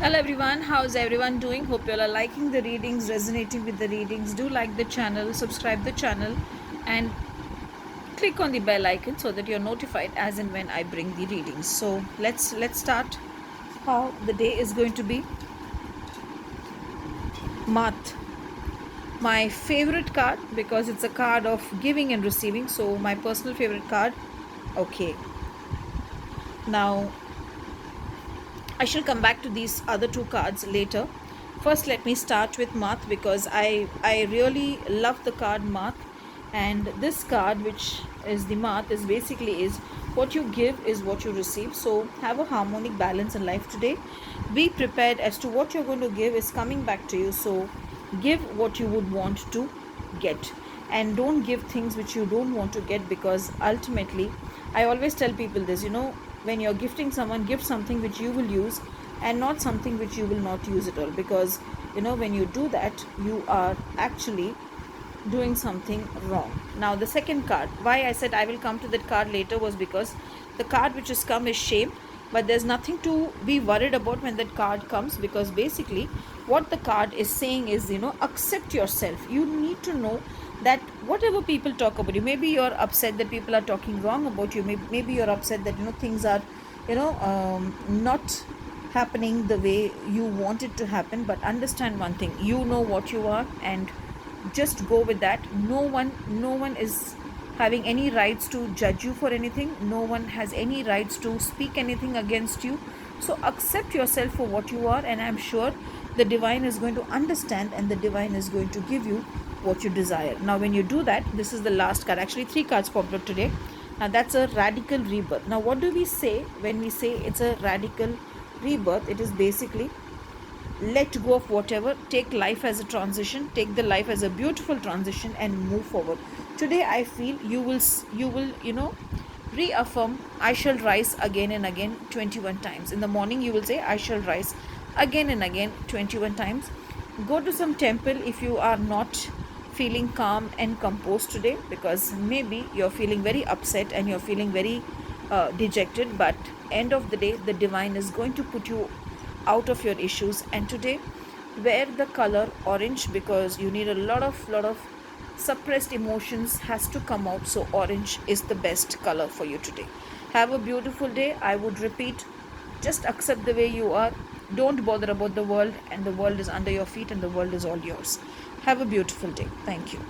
Hello everyone, how's everyone doing? Hope you all are liking the readings, resonating with the readings. Do like the channel, subscribe the channel, and click on the bell icon so that you're notified as and when I bring the readings. So let's start how the day is going to be. Math, my favorite card because it's a card of giving and receiving. So my personal favorite card. Okay, now I shall come back to these other two cards later. First, let me start with Math because I really love the card Math, and this card, which is the Math, is basically is what you give is what you receive. So have a harmonic balance in life today. Be prepared as to what you're going to give is coming back to you. So give what you would want to get, and don't give things which you don't want to get, because ultimately I always tell people this, when you're gifting someone, give something which you will use and not something which you will not use at all, because when you do that, you are actually doing something wrong. Now the second card, why I said I will come to that card later, was because the card which has come is shame. But there's nothing to be worried about when that card comes, because basically what the card is saying is, accept yourself. You need to know that whatever people talk about you, maybe you're upset that people are talking wrong about you, maybe you're upset that things are not happening the way you want it to happen. But understand one thing, you know what you are, and just go with that. No one is having any rights to judge you for anything. No one has any rights to speak anything against you. So accept yourself for what you are, and I'm sure the divine is going to understand, and the divine is going to give you what you desire. Now when you do that, this is the last card. Actually, three cards popped up today. Now that's a radical rebirth. Now what do we say when we say it's a radical rebirth? It is basically let go of whatever, take life as a transition, take the life as a beautiful transition, and move forward. Today I feel you will reaffirm, I shall rise again and again 21 times. In the morning you will say, I shall rise again and again 21 times. Go to some temple if you are not feeling calm and composed today, because maybe you're feeling very upset and you're feeling very dejected. But end of the day, the divine is going to put you out of your issues. And today wear the color orange, because you need a lot of suppressed emotions has to come out. So orange is the best color for you today. Have a beautiful day. I would repeat, just accept the way you are. Don't bother about the world, and the world is under your feet, and the world is all yours. Have a beautiful day. Thank you.